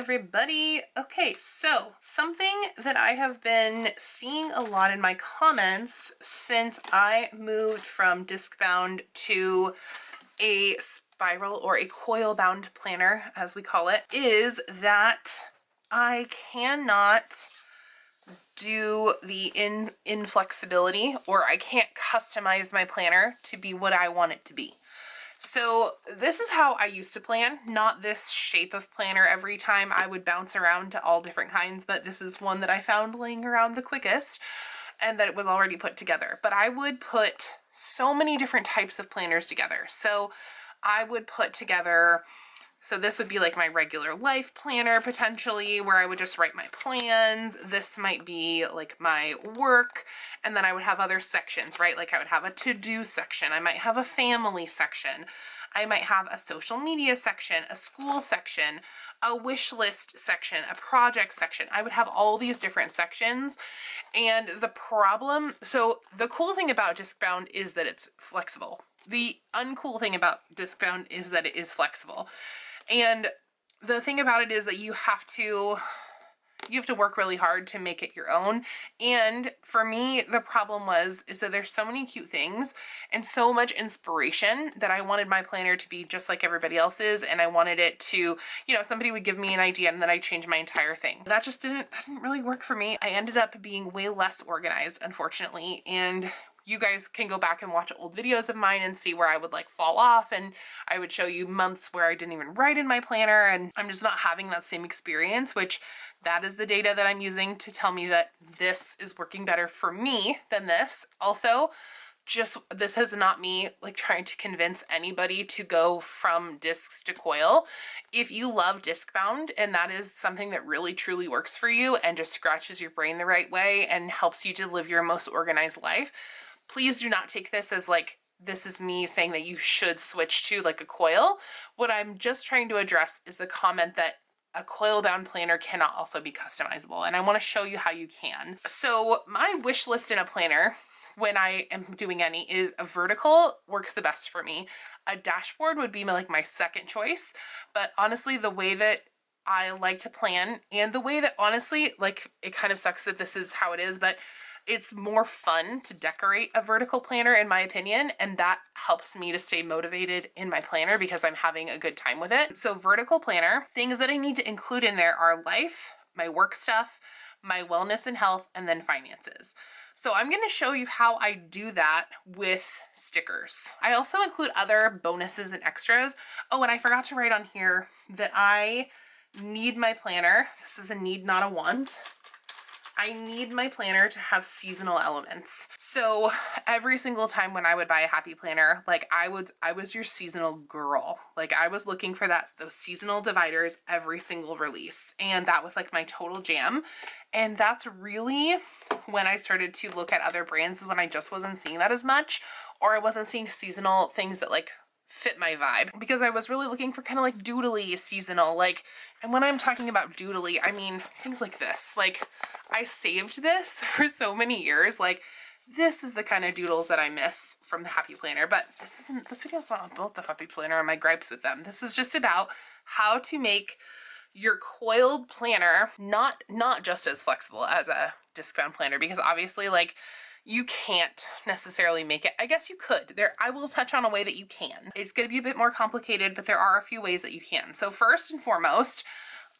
everybody. Okay, so something that I have been seeing a lot in my comments since I moved from disc bound to a spiral or a coil bound planner, as we call it, is that I cannot do the inflexibility, or I can't customize my planner to be what I want it to be. So this is how I used to plan, not this shape of planner every time. I would bounce around to all different kinds, but this is one that I found laying around the quickest and that it was already put together. But I would put so many different types of planners together. So I would put together, so this would be like my regular life planner potentially, where I would just write my plans. This might be like my work, and then I would have other sections, right? Like I would have a to-do section. I might have a family section. I might have a social media section, a school section, a wish list section, a project section. I would have all these different sections. And the problem, so the cool thing about disc bound is that it's flexible. The uncool thing about disc bound is that it is flexible. And the thing about it is that you have to work really hard to make it your own. And for me, the problem is that there's so many cute things and so much inspiration that I wanted my planner to be just like everybody else's. And I wanted it to, somebody would give me an idea and then I change my entire thing. That didn't really work for me. I ended up being way less organized, unfortunately. And you guys can go back and watch old videos of mine and see where I would like fall off, and I would show you months where I didn't even write in my planner, and I'm just not having that same experience, which that is the data that I'm using to tell me that this is working better for me than this. Also, this is not me like trying to convince anybody to go from discs to coil. If you love disc bound and that is something that really truly works for you and just scratches your brain the right way and helps you to live your most organized life, please do not take this as like, this is me saying that you should switch to like a coil. What I'm just trying to address is the comment that a coil bound planner cannot also be customizable. And I want to show you how you can. So my wish list in a planner, when I am doing any, is a vertical works the best for me. A dashboard would be my second choice. But honestly, the way that I like to plan, and the way that honestly, like, it kind of sucks that this is how it is, but it's more fun to decorate a vertical planner in my opinion, and that helps me to stay motivated in my planner because I'm having a good time with it. So vertical planner, things that I need to include in there are life, my work stuff, my wellness and health, and then finances. So I'm going to show you how I do that with stickers. I also include other bonuses and extras. Oh, and I forgot to write on here that I need my planner. This is a need, not a want. I need my planner to have seasonal elements. So every single time when I would buy a Happy Planner, like I was your seasonal girl. Like I was looking for those seasonal dividers every single release. And that was like my total jam. And that's really when I started to look at other brands, is when I just wasn't seeing that as much, or I wasn't seeing seasonal things that like fit my vibe, because I was really looking for kind of like doodly seasonal, like, and when I'm talking about doodly, I mean things like this. Like I saved this for so many years. Like this is the kind of doodles that I miss from the Happy Planner, but this video's not about the Happy Planner and my gripes with them. This is just about how to make your coiled planner not just as flexible as a disc bound planner, because obviously like you can't necessarily make it. I guess you could. I will touch on a way that you can. It's going to be a bit more complicated, but there are a few ways that you can. So first and foremost,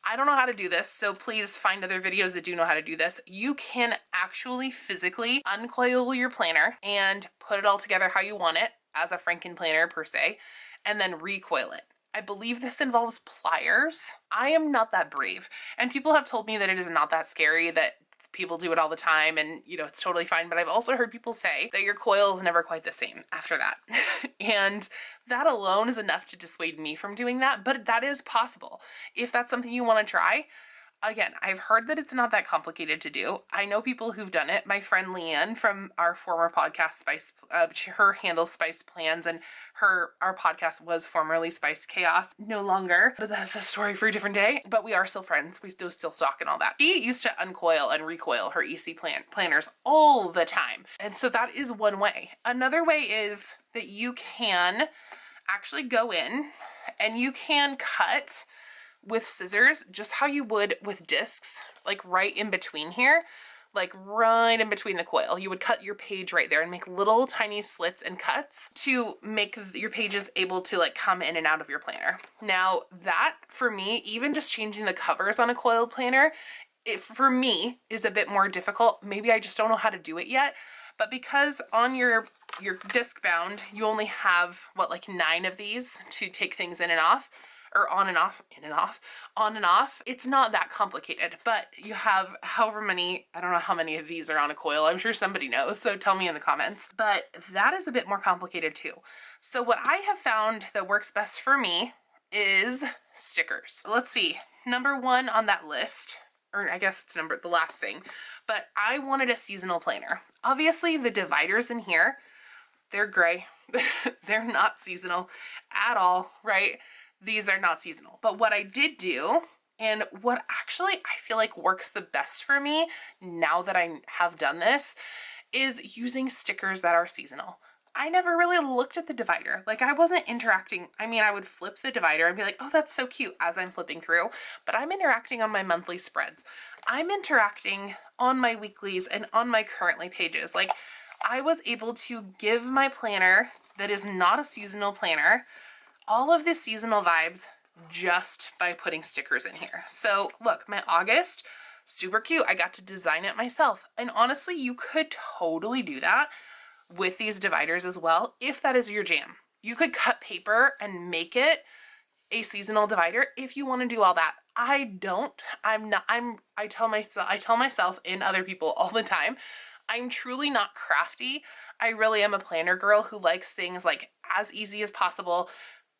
I don't know how to do this, so please find other videos that do know how to do this. You can actually physically uncoil your planner and put it all together how you want it as a Frankenplanner per se, and then recoil it. I believe this involves pliers. I am not that brave, and people have told me that it is not that scary, that people do it all the time and it's totally fine. But I've also heard people say that your coil is never quite the same after that. And that alone is enough to dissuade me from doing that, but that is possible. If that's something you want to try, again, I've heard that it's not that complicated to do. I know people who've done it. My friend Leanne from our former podcast, her handles Spice Plans, and our podcast was formerly Spice Chaos, no longer, but that's a story for a different day. But we are still friends. We still talk and all that. She used to uncoil and recoil her EC planners all the time. And so that is one way. Another way is that you can actually go in and you can cut with scissors, just how you would with discs, like right in between here, like right in between the coil. You would cut your page right there and make little tiny slits and cuts to make your pages able to like come in and out of your planner. Now that, for me, even just changing the covers on a coiled planner, it for me is a bit more difficult. Maybe I just don't know how to do it yet. But because on your disc bound, you only have what, like 9 of these to take things in and off, or on and off, in and off, on and off. It's not that complicated, but you have however many, I don't know how many of these are on a coil. I'm sure somebody knows, so tell me in the comments. But that is a bit more complicated too. So what I have found that works best for me is stickers. Let's see, number 1 on that list, or I guess it's the last thing, but I wanted a seasonal planner. Obviously the dividers in here, they're gray. They're not seasonal at all, right? These are not seasonal. But what I did do, and what actually I feel like works the best for me now that I have done this, is using stickers that are seasonal. I never really looked at the divider. Like, I wasn't interacting. I mean, I would flip the divider and be like, oh, that's so cute as I'm flipping through, but I'm interacting on my monthly spreads. I'm interacting on my weeklies and on my currently pages. Like, I was able to give my planner that is not a seasonal planner all of the seasonal vibes just by putting stickers in here. So look, my August, super cute. I got to design it myself. And honestly, you could totally do that with these dividers as well, if that is your jam. You could cut paper and make it a seasonal divider if you want to do all that. I don't. I tell myself and other people all the time, I'm truly not crafty. I really am a planner girl who likes things like as easy as possible,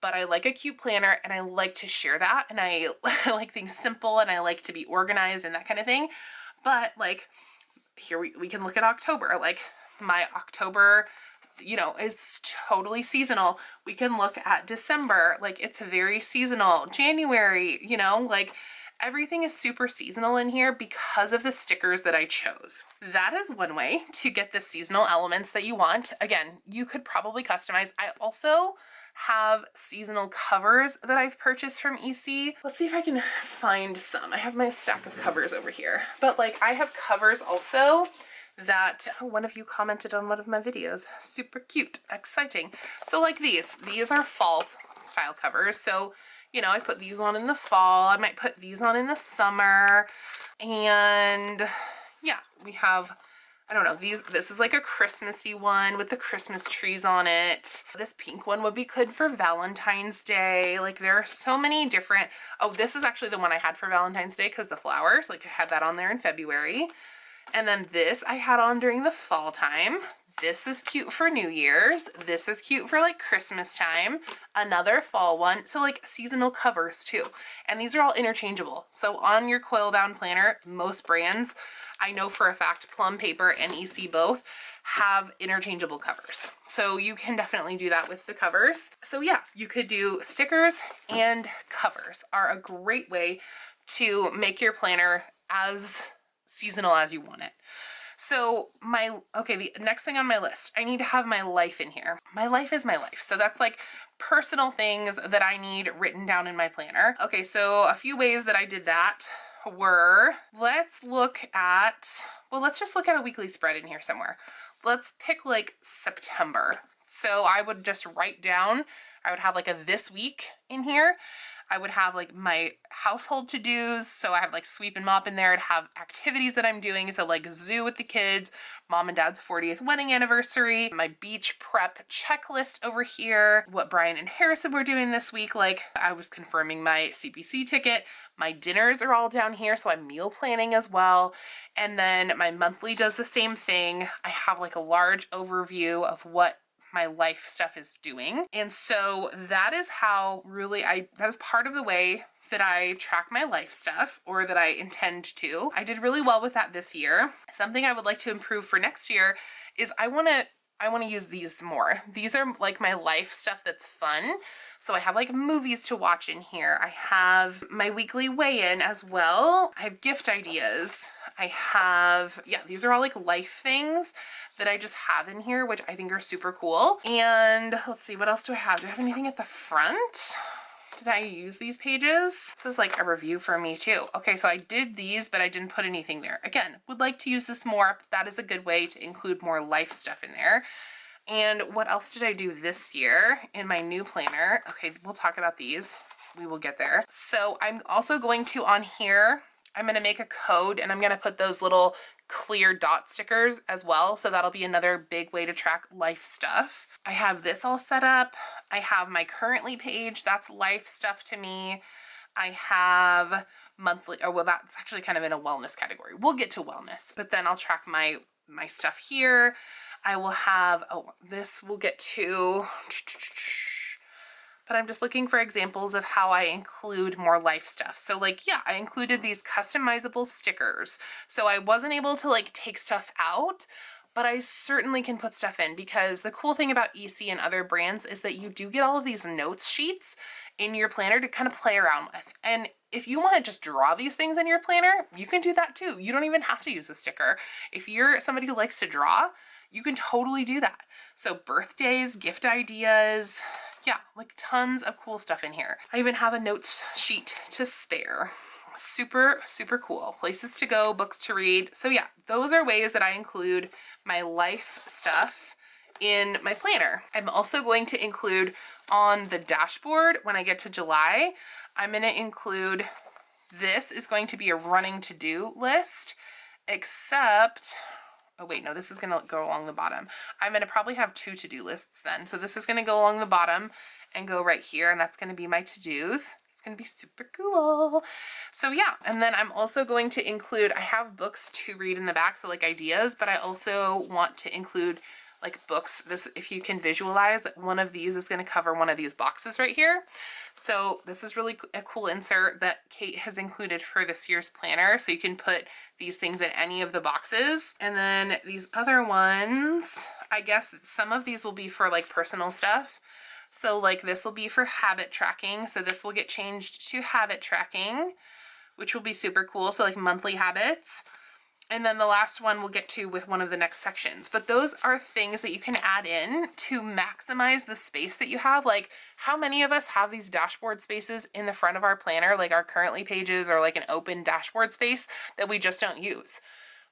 but I like a cute planner and I like to share that, and I like things simple and I like to be organized and that kind of thing. But like here we can look at October. Like my October, you know, is totally seasonal. We can look at December, like it's very seasonal. January, you know, like everything is super seasonal in here because of the stickers that I chose. That is one way to get the seasonal elements that you want. Again, you could probably customize. I also have seasonal covers that I've purchased from EC. Let's see if I can find some. I have my stack of covers over here, but like I have covers also that one of you commented on one of my videos. Super cute, exciting. So like these are fall style covers. So, you know, I put these on in the fall. I might put these on in the summer. And yeah, we have, I don't know, this is like a Christmassy one with the Christmas trees on it. This pink one would be good for Valentine's Day. Like there are so many different, oh, this is actually the one I had for Valentine's Day because the flowers, like I had that on there in February. And then this I had on during the fall time. This is cute for New Year's. This is cute for like Christmas time. Another fall one. So like seasonal covers too. And these are all interchangeable. So on your coil bound planner, most brands, I know for a fact Plum Paper and EC both have interchangeable covers. So you can definitely do that with the covers. So yeah, you could do stickers, and covers are a great way to make your planner as seasonal as you want it. So the next thing on my list, I need to have my life in here. My life is my life. So that's like personal things that I need written down in my planner. Okay, so a few ways that I did that were, let's just look at a weekly spread in here somewhere. Let's pick like September. So I would just write down, I would have like a this week in here. I would have like my household to-dos. So I have like sweep and mop in there. I'd have activities that I'm doing. So like zoo with the kids, mom and dad's 40th wedding anniversary, my beach prep checklist over here, what Brian and Harrison were doing this week. Like I was confirming my CPC ticket. My dinners are all down here. So I'm meal planning as well. And then my monthly does the same thing. I have like a large overview of what my life stuff is doing. And so that is how really that is part of the way that I track my life stuff, or that I intend to. I did really well with that this year. Something I would like to improve for next year is I want to use these more. These are like my life stuff that's fun. So I have like movies to watch in here. I have my weekly weigh-in as well. I have gift ideas. I have, yeah, these are all like life things that I just have in here, which I think are super cool. And let's see, what else do I have? Do I have anything at the front? did I use these pages? This is like a review for me too. Okay, so I did these, but I didn't put anything there. Again, would like to use this more. That is a good way to include more life stuff in there. And what else did I do this year in my new planner? Okay, we'll talk about these. We will get there. So I'm also going to, on here, I'm going to make a code and I'm going to put those little clear dot stickers as well. So that'll be another big way to track life stuff. I have this all set up. I have my currently page. That's life stuff to me. I have monthly, oh, well, that's actually kind of in a wellness category. We'll get to wellness, but then I'll track my stuff here. I will have, oh, this we'll get to, but I'm just looking for examples of how I include more life stuff. So like, yeah, I included these customizable stickers. So I wasn't able to like take stuff out, but I certainly can put stuff in, because the cool thing about EC and other brands is that you do get all of these notes sheets in your planner to kind of play around with. And if you want to just draw these things in your planner, you can do that too. You don't even have to use a sticker. If you're somebody who likes to draw, you can totally do that. So birthdays, gift ideas, yeah, like tons of cool stuff in here. I even have a notes sheet to spare. Super, super cool. Places to go, books to read. So yeah, those are ways that I include my life stuff in my planner. I'm also going to include on the dashboard when I get to July, I'm going to include, this is going to be a running to-do list, except, oh wait, no, this is going to go along the bottom. I'm going to probably have 2 to-do lists then. So this is going to go along the bottom and go right here, and that's going to be my to-dos. It's going to be super cool. So yeah, and then I'm also going to include, I have books to read in the back, so like ideas, but I also want to include like books. This, if you can visualize that one of these is going to cover one of these boxes right here. So this is really a cool insert that Kate has included for this year's planner. So you can put these things in any of the boxes. And then these other ones, I guess some of these will be for like personal stuff. So like this will be for habit tracking. So this will get changed to habit tracking, which will be super cool. So like monthly habits. And then the last one we'll get to with one of the next sections. But those are things that you can add in to maximize the space that you have. Like, how many of us have these dashboard spaces in the front of our planner, like our currently pages or like an open dashboard space that we just don't use?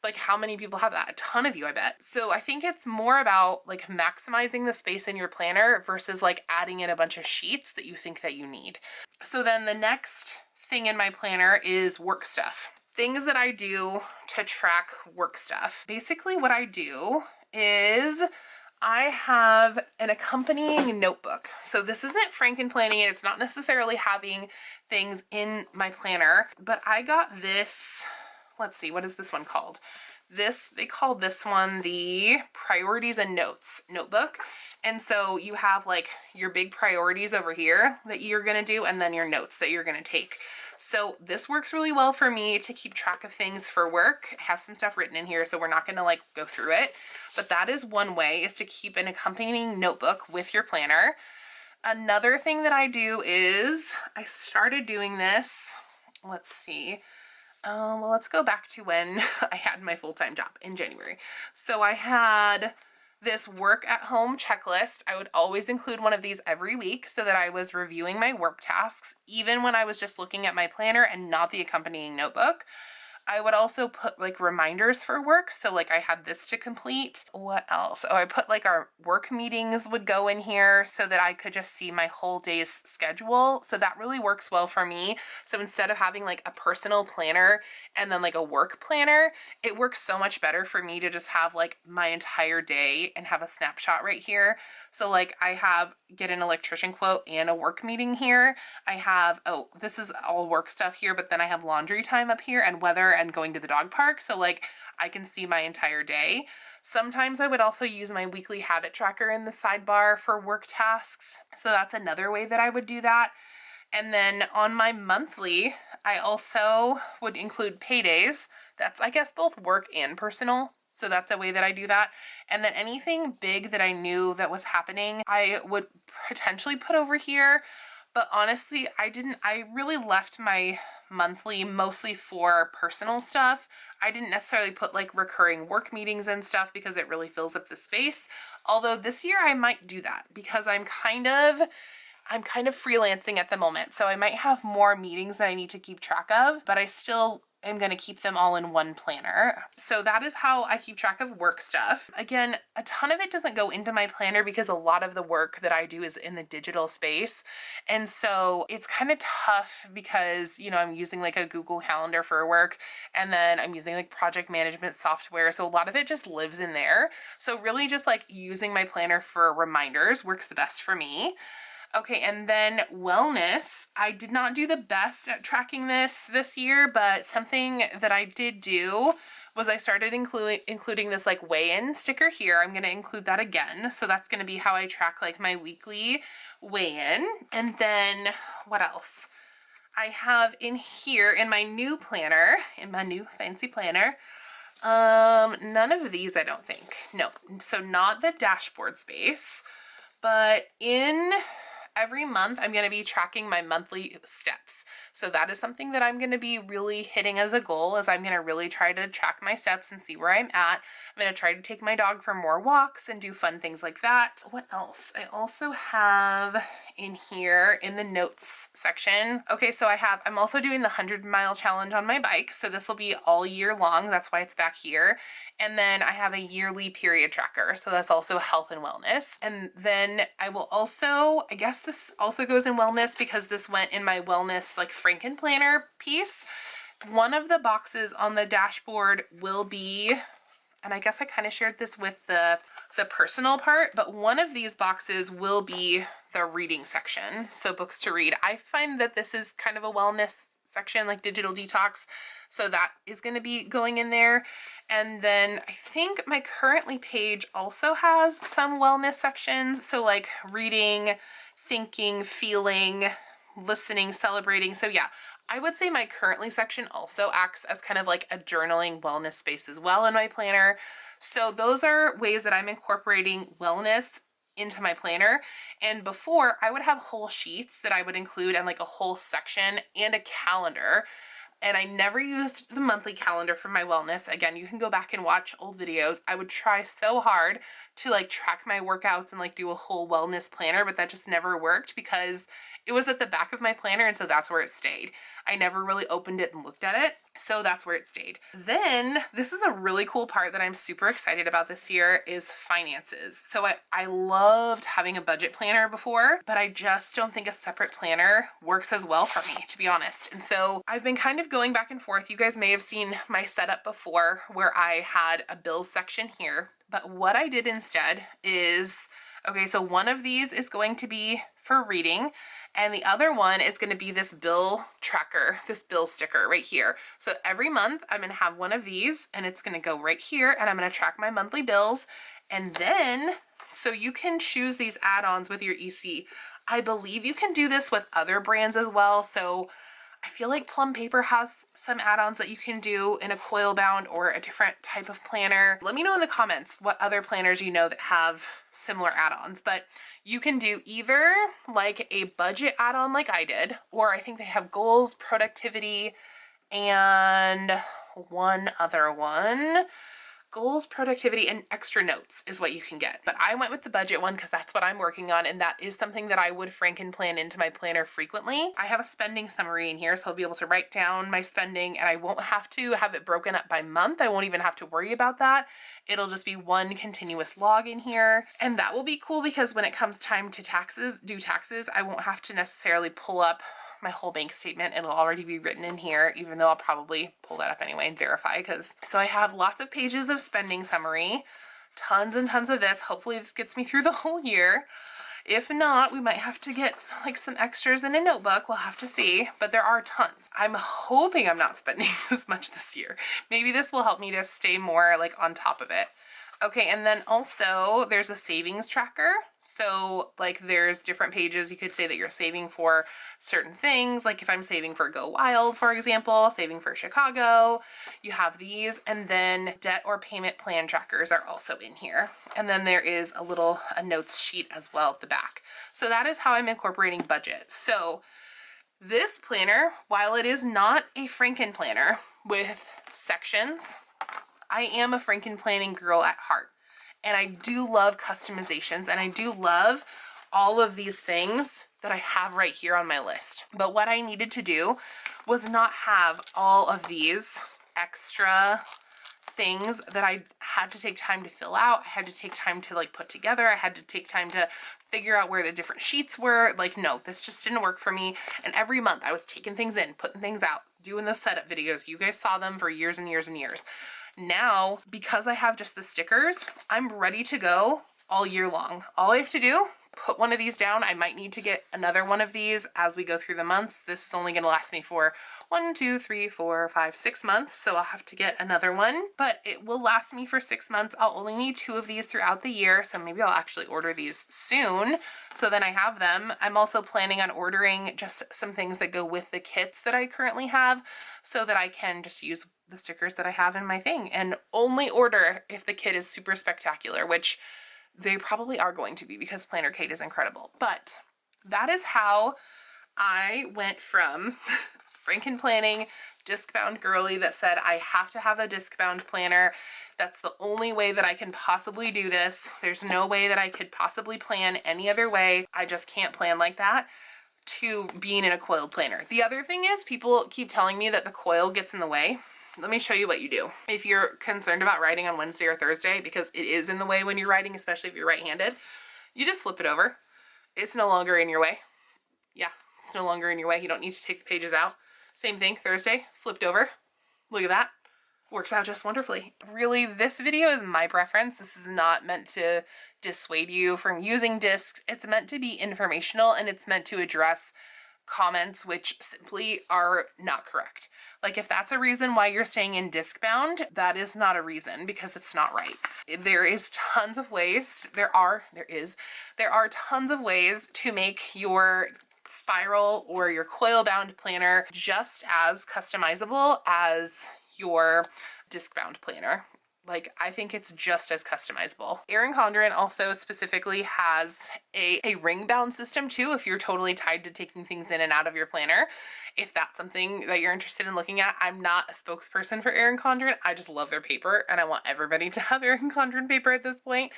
Like, how many people have that? A ton of you, I bet. So I think it's more about like maximizing the space in your planner versus like adding in a bunch of sheets that you think that you need. So then the next thing in my planner is work stuff. Things that I do to track work stuff. Basically what I do is I have an accompanying notebook. So this isn't Frankenplanning, and it's not necessarily having things in my planner, but I got this, let's see, what is this one called? They called this one the Priorities and Notes notebook. And so you have like your big priorities over here that you're gonna do, and then your notes that you're gonna take. So this works really well for me to keep track of things for work. I have some stuff written in here, so we're not gonna like go through it, but that is one way, is to keep an accompanying notebook with your planner. Another thing that I do is, I started doing this, let's see, well, let's go back to when I had my full-time job in January. So I had this work at home checklist. I would always include one of these every week so that I was reviewing my work tasks, even when I was just looking at my planner and not the accompanying notebook. I would also put like reminders for work. So like I had this to complete. What else? Oh, I put like our work meetings would go in here so that I could just see my whole day's schedule. So that really works well for me. So instead of having like a personal planner and then like a work planner, it works so much better for me to just have like my entire day and have a snapshot right here. So like I have get an electrician quote and a work meeting here. I have, oh, this is all work stuff here, but then I have laundry time up here and weather and going to the dog park. So like I can see my entire day. Sometimes I would also use my weekly habit tracker in the sidebar for work tasks. So that's another way that I would do that. And then on my monthly, I also would include paydays. That's, I guess, both work and personal. So that's a way that I do that. And then anything big that I knew that was happening, I would potentially put over here. But honestly, I really left my monthly mostly for personal stuff. I didn't necessarily put like recurring work meetings and stuff because it really fills up the space. Although this year I might do that because I'm kind of, I'm kind of freelancing at the moment, so I might have more meetings that I need to keep track of, but I still am going to keep them all in one planner. So that is how I keep track of work stuff. Again, a ton of it doesn't go into my planner because a lot of the work that I do is in the digital space. And so it's kind of tough because, you know, I'm using like a Google Calendar for work, and then I'm using like project management software. So a lot of it just lives in there. So really just like using my planner for reminders works the best for me. Okay, and then wellness. I did not do the best at tracking this year, but something that I did do was I started including this like weigh-in sticker here. I'm going to include that again. So that's going to be how I track like my weekly weigh-in. And then what else? I have in here in my new planner, in my new fancy planner, none of these I don't think. No, so not the dashboard space, but in every month, I'm going to be tracking my monthly steps. So that is something that I'm going to be really hitting as a goal, is I'm going to really try to track my steps and see where I'm at. I'm going to try to take my dog for more walks and do fun things like that. What else? I also have in here in the notes section. Okay, so I'm also doing the 100-mile challenge on my bike. So this will be all year long. That's why it's back here. And then I have a yearly period tracker. So that's also health and wellness. And then I will also, I guess this also goes in wellness because this went in my wellness like Frankenplanner piece. One of the boxes on the dashboard will be, and I guess I kind of shared this with the personal part, but one of these boxes will be the reading section. So books to read. I find that this is kind of a wellness section, like digital detox. So that is going to be going in there. And then I think my currently page also has some wellness sections. So like reading, thinking, feeling, listening, celebrating. So yeah, I would say my currently section also acts as kind of like a journaling wellness space as well in my planner. So those are ways that I'm incorporating wellness into my planner. And before, I would have whole sheets that I would include and like a whole section and a calendar. And I never used the monthly calendar for my wellness. Again, you can go back and watch old videos. I would try so hard to like track my workouts and like do a whole wellness planner, but that just never worked because it was at the back of my planner, and so that's where it stayed. I never really opened it and looked at it, so that's where it stayed. Then, this is a really cool part that I'm super excited about this year is finances. So I loved having a budget planner before, but I just don't think a separate planner works as well for me, to be honest. And so I've been kind of going back and forth. You guys may have seen my setup before where I had a bills section here, but what I did instead is, okay, so one of these is going to be for reading, and the other one is going to be this bill tracker, this bill sticker right here. So every month I'm going to have one of these, and it's going to go right here, and I'm going to track my monthly bills. And then, so you can choose these add-ons with your EC. I believe you can do this with other brands as well. So I feel like Plum Paper has some add-ons that you can do in a coil bound or a different type of planner. Let me know in the comments what other planners you know that have similar add-ons, but you can do either like a budget add-on like I did, or I think they have goals, productivity, and one other one. Goals, productivity, and extra notes is what you can get. But I went with the budget one because that's what I'm working on, and that is something that I would Frankenplan into my planner frequently. I have a spending summary in here, so I'll be able to write down my spending, and I won't have to have it broken up by month. I won't even have to worry about that. It'll just be one continuous log in here, and that will be cool because when it comes time to do taxes, I won't have to necessarily pull up my whole bank statement. It'll already be written in here, even though I'll probably pull that up anyway and verify. So I have lots of pages of spending summary, tons and tons of this. Hopefully this gets me through the whole year. If not, we might have to get like some extras in a notebook. We'll have to see, but there are tons. I'm hoping I'm not spending this much this year. Maybe this will help me to stay more like on top of it. Okay, and then also there's a savings tracker. So like there's different pages you could say that you're saving for certain things. Like if I'm saving for Go Wild, for example, saving for Chicago, you have these. And then debt or payment plan trackers are also in here. And then there is a notes sheet as well at the back. So that is how I'm incorporating budget. So this planner, while it is not a Frankenplanner with sections, I am a Frankenplanning girl at heart, and I do love customizations, and I do love all of these things that I have right here on my list. But what I needed to do was not have all of these extra things that I had to take time to fill out. I had to take time to like put together. I had to take time to figure out where the different sheets were. Like, no, this just didn't work for me. And every month I was taking things in, putting things out, doing those setup videos. You guys saw them for years and years and years. Now, because I have just the stickers, I'm ready to go all year long. All I have to do, put one of these down. I might need to get another one of these as we go through the months. This is only going to last me for 1, 2, 3, 4, 5, 6 months. So I'll have to get another one, but it will last me for 6 months. I'll only need 2 of these throughout the year. So maybe I'll actually order these soon. So then I have them. I'm also planning on ordering just some things that go with the kits that I currently have so that I can just use the stickers that I have in my thing and only order if the kit is super spectacular, which they probably are going to be because Planner Kate is incredible. But that is how I went from Frankenplanning, disc-bound girly that said I have to have a disc-bound planner. That's the only way that I can possibly do this. There's no way that I could possibly plan any other way. I just can't plan like that, to being in a coiled planner. The other thing is people keep telling me that the coil gets in the way. Let me show you what you do. If you're concerned about writing on Wednesday or Thursday, because it is in the way when you're writing, especially if you're right-handed, you just flip it over. It's no longer in your way. Yeah, it's no longer in your way. You don't need to take the pages out. Same thing, Thursday, flipped over. Look at that. Works out just wonderfully. Really, this video is my preference. This is not meant to dissuade you from using discs. It's meant to be informational, and it's meant to address comments which simply are not correct. Like, if that's a reason why you're staying in disc bound, that is not a reason, because it's not right. There is tons of ways, there are tons of ways to make your spiral or your coil bound planner just as customizable as your disc bound planner. Like, I think it's just as customizable. Erin Condren also specifically has a ring bound system too, if you're totally tied to taking things in and out of your planner. If that's something that you're interested in looking at, I'm not a spokesperson for Erin Condren. I just love their paper, and I want everybody to have Erin Condren paper at this point.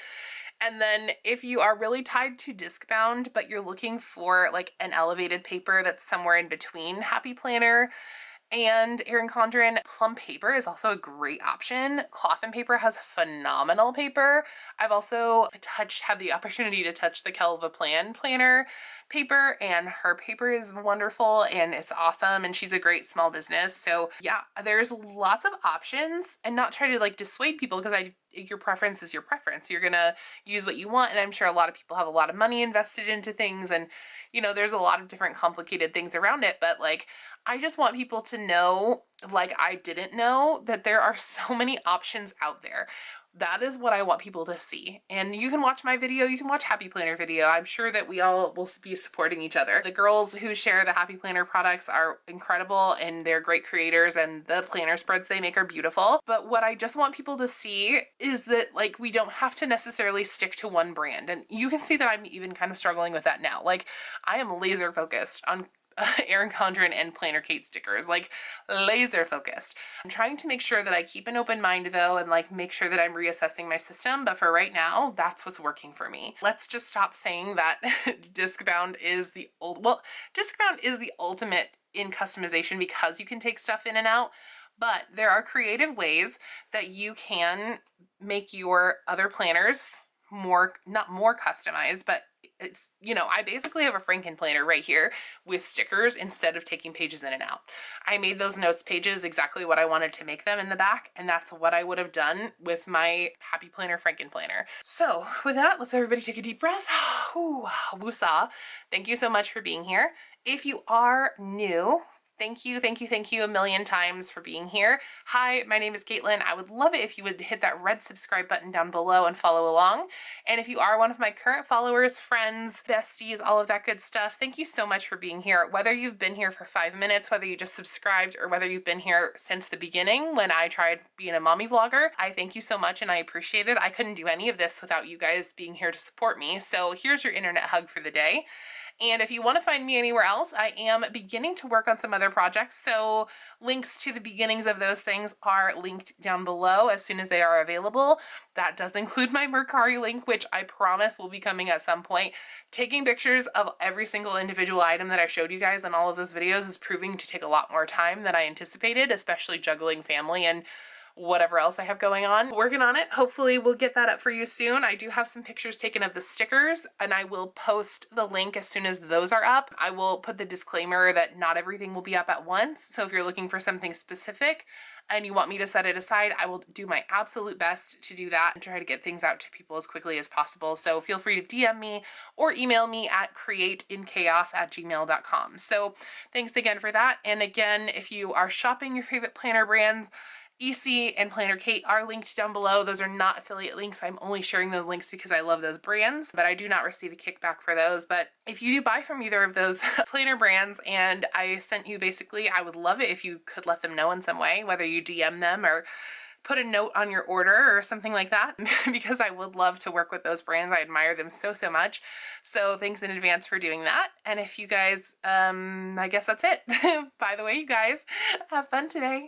And then if you are really tied to disc bound, but you're looking for like an elevated paper that's somewhere in between Happy Planner and Erin Condren, plum paper is also a great option. Cloth and Paper has phenomenal paper. I've also had the opportunity to touch the Kelva planner paper, and her paper is wonderful and it's awesome, and she's a great small business. So yeah, there's lots of options, and not try to like dissuade people, because your preference is your preference. You're gonna use what you want, and I'm sure a lot of people have a lot of money invested into things, and you know, there's a lot of different complicated things around it, but like, I just want people to know, like I didn't know, that there are so many options out there. That is what I want people to see. And you can watch my video, you can watch Happy Planner video. I'm sure that we all will be supporting each other. The girls who share the Happy Planner products are incredible, and they're great creators, and the planner spreads they make are beautiful. But what I just want people to see is that like, we don't have to necessarily stick to one brand. And you can see that I'm even kind of struggling with that now. Like, I am laser focused on Erin Condren and Planner Kate stickers, like laser focused. I'm trying to make sure that I keep an open mind though, and like make sure that I'm reassessing my system, but for right now, that's what's working for me. Let's just stop saying that disc bound is the ultimate in customization, because you can take stuff in and out, but there are creative ways that you can make your other planners not more customized, but it's, you know, I basically have a Frankenplanner right here with stickers instead of taking pages in and out. I made those notes pages exactly what I wanted to make them in the back, and that's what I would have done with my Happy Planner Frankenplanner. So with that, let's everybody take a deep breath. Ooh, woosah. Thank you so much for being here. If you are new, thank you a million times for being here. Hi, my name is Caitlin. I would love it if you would hit that red subscribe button down below and follow along. And if you are one of my current followers, friends, besties, all of that good stuff, thank you so much for being here. Whether you've been here for 5 minutes, whether you just subscribed, or whether you've been here since the beginning when I tried being a mommy vlogger, I thank you so much and I appreciate it. I couldn't do any of this without you guys being here to support me. So here's your internet hug for the day. And if you want to find me anywhere else, I am beginning to work on some other projects. So links to the beginnings of those things are linked down below as soon as they are available. That does include my Mercari link, which I promise will be coming at some point. Taking pictures of every single individual item that I showed you guys in all of those videos is proving to take a lot more time than I anticipated, especially juggling family and whatever else I have going on. Working on it. Hopefully we'll get that up for you soon. I do have some pictures taken of the stickers, and I will post the link as soon as those are up. I will put the disclaimer that not everything will be up at once. So if you're looking for something specific and you want me to set it aside, I will do my absolute best to do that and try to get things out to people as quickly as possible. So feel free to DM me or email me at createinchaos@gmail.com. So thanks again for that. And again, if you are shopping your favorite planner brands, EC and Planner Kate are linked down below. Those are not affiliate links. I'm only sharing those links because I love those brands, but I do not receive a kickback for those. But if you do buy from either of those planner brands and I sent you basically, I would love it if you could let them know in some way, whether you DM them or put a note on your order or something like that, because I would love to work with those brands. I admire them so, so much. So thanks in advance for doing that. And if you guys, I guess that's it. By the way, you guys, have fun today.